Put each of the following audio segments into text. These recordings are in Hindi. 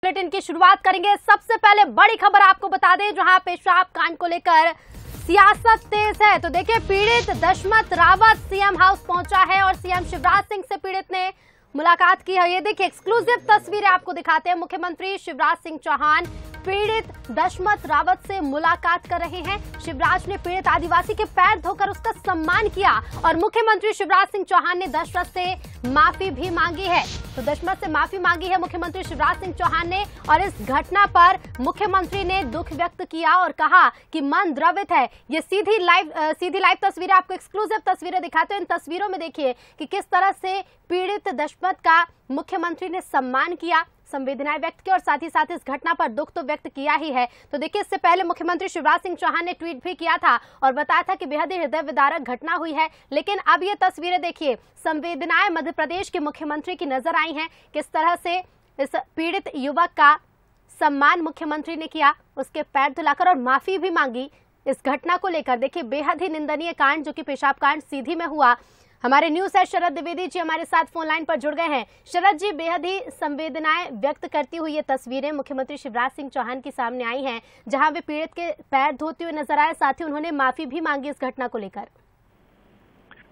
बुलेटिन की शुरुआत करेंगे। सबसे पहले बड़ी खबर आपको बता दें, जहां पेशाब कांड को लेकर सियासत तेज है। तो देखिए, पीड़ित दशमत रावत सीएम हाउस पहुंचा है और सीएम शिवराज सिंह से पीड़ित ने मुलाकात की है। ये देखिए, एक्सक्लूसिव तस्वीरें आपको दिखाते हैं। मुख्यमंत्री शिवराज सिंह चौहान पीड़ित दशमत रावत से मुलाकात कर रहे हैं। शिवराज ने पीड़ित आदिवासी के पैर धोकर उसका सम्मान किया और मुख्यमंत्री शिवराज सिंह चौहान ने दशमत से माफी भी मांगी है। तो दशमत से माफी मांगी है मुख्यमंत्री शिवराज सिंह चौहान ने, और इस घटना पर मुख्यमंत्री ने दुख व्यक्त किया और कहा कि मन द्रवित है। ये सीधी लाइव तस्वीरें आपको एक्सक्लूसिव तस्वीरें दिखाते हैं। इन तस्वीरों में देखिए कि किस तरह से पीड़ित दशमत का मुख्यमंत्री ने सम्मान किया, संवेदनाएं व्यक्त की और साथ ही साथ इस घटना पर दुख तो व्यक्त किया ही है। तो देखिए, इससे पहले मुख्यमंत्री शिवराज सिंह चौहान ने ट्वीट भी किया था और बताया था कि बेहद ही हृदय विदारक घटना हुई है। लेकिन अब ये तस्वीरें देखिए, संवेदनाएं मध्य प्रदेश के मुख्यमंत्री की नजर आई हैं। किस तरह से इस पीड़ित युवक का सम्मान मुख्यमंत्री ने किया, उसके पैर धुलाकर और माफी भी मांगी इस घटना को लेकर। देखिए, बेहद ही निंदनीय कांड जो कि पेशाब कांड सीधी में हुआ। हमारे न्यूज हेड शरद द्विवेदी जी हमारे साथ फोन लाइन पर जुड़ गए हैं। शरद जी, बेहद ही संवेदनाएं व्यक्त करती हुई ये तस्वीरें मुख्यमंत्री शिवराज सिंह चौहान की सामने आई हैं, जहां वे पीड़ित के पैर धोते हुए नजर आए, साथ ही उन्होंने माफी भी मांगी इस घटना को लेकर।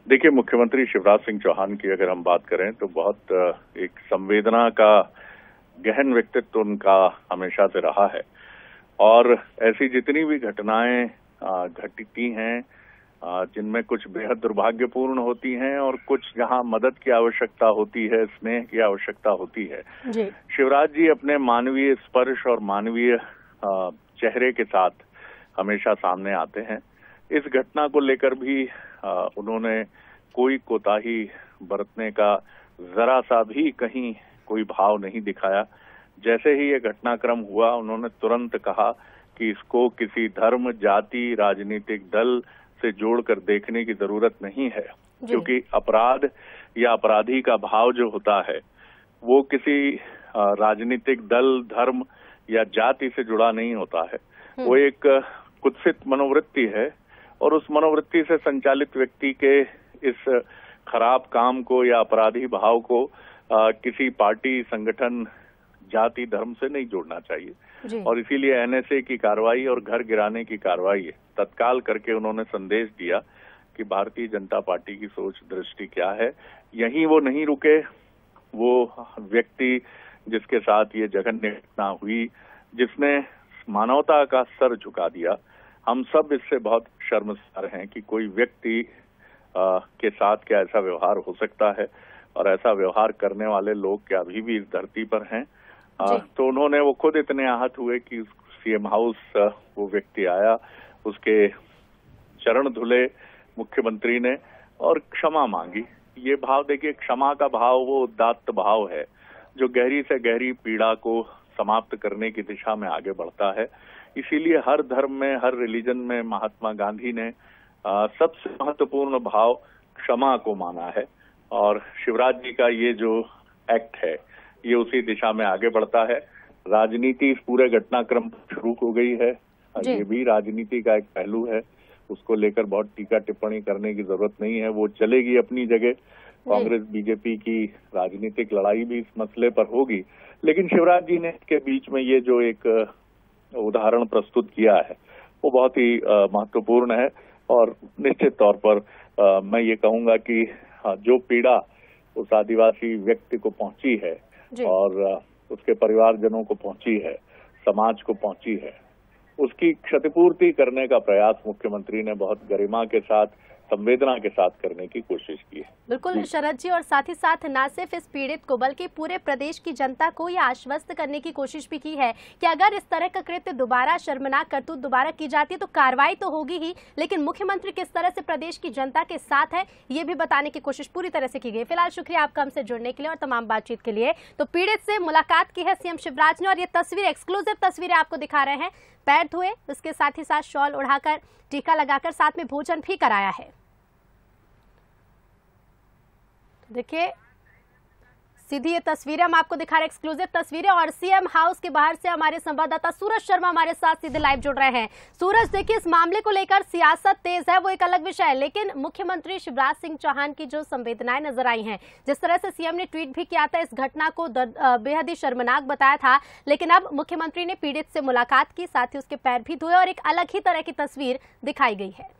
देखिए, मुख्यमंत्री शिवराज सिंह चौहान की अगर हम बात करें तो बहुत एक संवेदना का गहन व्यक्तित्व उनका हमेशा से रहा है, और ऐसी जितनी भी घटनाएं घटती हैं जिनमें कुछ बेहद दुर्भाग्यपूर्ण होती हैं और कुछ जहां मदद की आवश्यकता होती है, स्नेह की आवश्यकता होती है, शिवराज जी अपने मानवीय स्पर्श और मानवीय चेहरे के साथ हमेशा सामने आते हैं। इस घटना को लेकर भी उन्होंने कोई कोताही बरतने का जरा सा भी कहीं कोई भाव नहीं दिखाया। जैसे ही ये घटनाक्रम हुआ, उन्होंने तुरंत कहा कि इसको किसी धर्म, जाति, राजनीतिक दल से जोड़कर देखने की जरूरत नहीं है, क्योंकि अपराध या अपराधी का भाव जो होता है वो किसी राजनीतिक दल, धर्म या जाति से जुड़ा नहीं होता है। वो एक कुत्सित मनोवृत्ति है, और उस मनोवृत्ति से संचालित व्यक्ति के इस खराब काम को या अपराधी भाव को किसी पार्टी, संगठन, जाति, धर्म से नहीं जोड़ना चाहिए। और इसीलिए एनएसए की कार्रवाई और घर गिराने की कार्रवाई तत्काल करके उन्होंने संदेश दिया कि भारतीय जनता पार्टी की सोच दृष्टि क्या है। यहीं वो नहीं रुके। वो व्यक्ति जिसके साथ ये जघन्य घटना हुई, जिसने मानवता का सर झुका दिया, हम सब इससे बहुत शर्मसार हैं कि कोई व्यक्ति के साथ क्या ऐसा व्यवहार हो सकता है, और ऐसा व्यवहार करने वाले लोग क्या अभी भी इस धरती पर हैं। तो उन्होंने, वो खुद इतने आहत हुए कि सीएम हाउस वो व्यक्ति आया, उसके चरण धुले मुख्यमंत्री ने और क्षमा मांगी। ये भाव देखिए, क्षमा का भाव वो उदात्त भाव है जो गहरी से गहरी पीड़ा को समाप्त करने की दिशा में आगे बढ़ता है। इसीलिए हर धर्म में, हर रिलीजन में महात्मा गांधी ने सबसे महत्वपूर्ण भाव क्षमा को माना है, और शिवराज जी का ये जो एक्ट है ये उसी दिशा में आगे बढ़ता है। राजनीति इस पूरे घटनाक्रम शुरू हो गई है, ये भी राजनीति का एक पहलू है, उसको लेकर बहुत टीका टिप्पणी करने की जरूरत नहीं है। वो चलेगी अपनी जगह, कांग्रेस बीजेपी की राजनीतिक लड़ाई भी इस मसले पर होगी, लेकिन शिवराज जी ने इसके बीच में ये जो एक उदाहरण प्रस्तुत किया है वो बहुत ही महत्वपूर्ण है। और निश्चित तौर पर मैं ये कहूंगा कि जो पीड़ा उस आदिवासी व्यक्ति को पहुंची है और उसके परिवारजनों को पहुंची है, समाज को पहुंची है, उसकी क्षतिपूर्ति करने का प्रयास मुख्यमंत्री ने बहुत गरिमा के साथ, संवेदना के साथ करने की कोशिश की है। बिल्कुल शरद जी, और साथ ही साथ न सिर्फ इस पीड़ित को बल्कि पूरे प्रदेश की जनता को ये आश्वस्त करने की कोशिश भी की है कि अगर इस तरह का कृत्य दोबारा, शर्मनाक करतूत दोबारा की जाती है तो कार्रवाई तो होगी ही, लेकिन मुख्यमंत्री किस तरह से प्रदेश की जनता के साथ है ये भी बताने की कोशिश पूरी तरह से की गई। फिलहाल शुक्रिया आपका हमसे जुड़ने के लिए और तमाम बातचीत के लिए। तो पीड़ित से मुलाकात की है सीएम शिवराज ने, और ये तस्वीर, एक्सक्लूसिव तस्वीरें आपको दिखा रहे हैं। पैर धोए, उसके साथ ही साथ शॉल उड़ाकर, टीका लगाकर, साथ में भोजन भी कराया है। देखिए, सीधी ये तस्वीरें हम आपको दिखा रहे हैं, एक्सक्लूसिव तस्वीरें, और सीएम हाउस के बाहर से हमारे संवाददाता सूरज शर्मा हमारे साथ सीधे लाइव जुड़ रहे हैं। सूरज, देखिए, इस मामले को लेकर सियासत तेज है, वो एक अलग विषय है, लेकिन मुख्यमंत्री शिवराज सिंह चौहान की जो संवेदनाएं नजर आई हैं, जिस तरह से सीएम ने ट्वीट भी किया था, इस घटना को बेहद ही शर्मनाक बताया था, लेकिन अब मुख्यमंत्री ने पीड़ित से मुलाकात की, साथ ही उसके पैर भी धोए और एक अलग ही तरह की तस्वीर दिखाई गई है।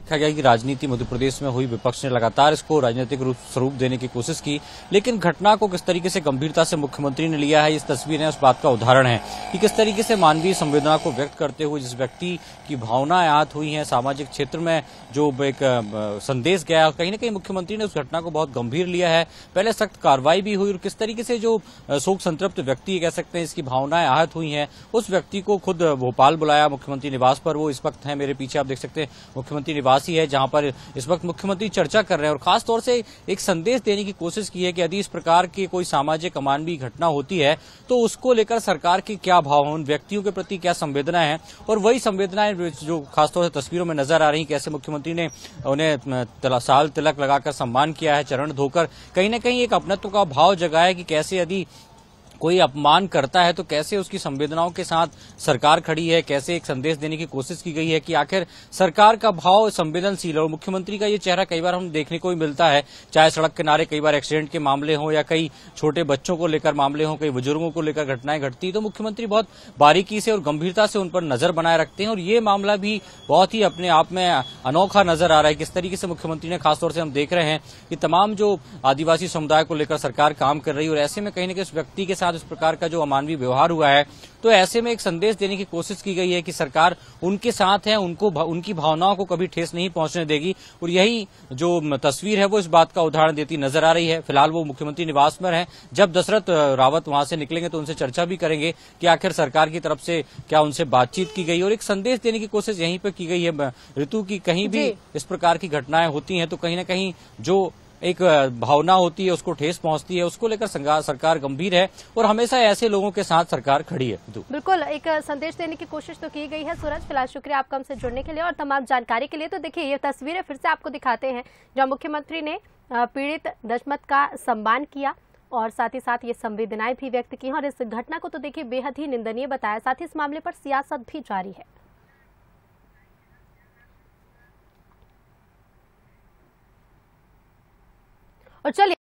देखा गया कि राजनीति मध्य प्रदेश में हुई, विपक्ष ने लगातार इसको राजनीतिक स्वरूप देने की कोशिश की, लेकिन घटना को किस तरीके से गंभीरता से मुख्यमंत्री ने लिया है, इस तस्वीरें उस बात का उदाहरण है कि किस तरीके से मानवीय संवेदना को व्यक्त करते हुए जिस व्यक्ति की भावनाएं आहत हुई हैं, सामाजिक क्षेत्र में जो एक संदेश गया, कहीं न कहीं मुख्यमंत्री ने उस घटना को बहुत गंभीर लिया है। पहले सख्त कार्रवाई भी हुई और किस तरीके से जो शोक संतृप्त व्यक्ति कह सकते हैं, इसकी भावनाएं आहत हुई हैं, उस व्यक्ति को खुद भोपाल बुलाया मुख्यमंत्री निवास पर। वो इस वक्त है मेरे पीछे, आप देख सकते हैं, मुख्यमंत्री निवास ही है जहां पर इस वक्त मुख्यमंत्री चर्चा कर रहे हैं और खास तौर से एक संदेश देने की कोशिश की है कि यदि इस प्रकार की कोई सामाजिक अमानवीय घटना होती है तो उसको लेकर सरकार की क्या भाव है, उन व्यक्तियों के प्रति क्या संवेदना है, और वही संवेदनाएं जो खासतौर से तस्वीरों में नजर आ रही, कैसे मुख्यमंत्री ने उन्हें साल तिलक लगाकर सम्मान किया है, चरण धोकर कहीं न कहीं एक अपनत्व का भाव जगाया कि कैसे यदि कोई अपमान करता है तो कैसे उसकी संवेदनाओं के साथ सरकार खड़ी है, कैसे एक संदेश देने की कोशिश की गई है कि आखिर सरकार का भाव संवेदनशील है। और मुख्यमंत्री का ये चेहरा कई बार हम देखने को ही मिलता है, चाहे सड़क किनारे कई बार एक्सीडेंट के मामले हों या कई छोटे बच्चों को लेकर मामले हों, कई बुजुर्गों को लेकर घटनाएं घटती, तो मुख्यमंत्री बहुत बारीकी से और गंभीरता से उन पर नजर बनाए रखते हैं। और ये मामला भी बहुत ही अपने आप में अनोखा नजर आ रहा है, किस तरीके से मुख्यमंत्री ने खासतौर से हम देख रहे हैं कि तमाम जो आदिवासी समुदाय को लेकर सरकार काम कर रही है और ऐसे में कहीं न कहीं उस व्यक्ति के साथ इस प्रकार का जो अमानवीय व्यवहार हुआ है, तो ऐसे में एक संदेश देने की कोशिश की गई है कि सरकार उनके साथ है, उनकी भावनाओं को कभी ठेस नहीं पहुंचने देगी। और यही जो तस्वीर है वो इस बात का उदाहरण देती नजर आ रही है। फिलहाल वो मुख्यमंत्री निवास में हैं, जब दशरथ रावत वहां से निकलेंगे तो उनसे चर्चा भी करेंगे कि आखिर सरकार की तरफ से क्या उनसे बातचीत की गई और एक संदेश देने की कोशिश यहीं पर की गई है। ऋतु की कहीं भी इस प्रकार की घटनाएं होती हैं तो कहीं न कहीं जो एक भावना होती है उसको ठेस पहुंचती है, उसको लेकर सरकार गंभीर है और हमेशा ऐसे लोगों के साथ सरकार खड़ी है। बिल्कुल, एक संदेश देने की कोशिश तो की गई है। सूरज, फिलहाल शुक्रिया आपका हमसे जुड़ने के लिए और तमाम जानकारी के लिए। तो देखिए, ये तस्वीरें फिर से आपको दिखाते हैं जहां मुख्यमंत्री ने पीड़ित दशमत का सम्मान किया और साथ ही साथ ये संवेदनाएं भी व्यक्त की, और इस घटना को तो देखिए बेहद ही निंदनीय बताया। साथ ही इस मामले पर सियासत भी जारी है। और चलिए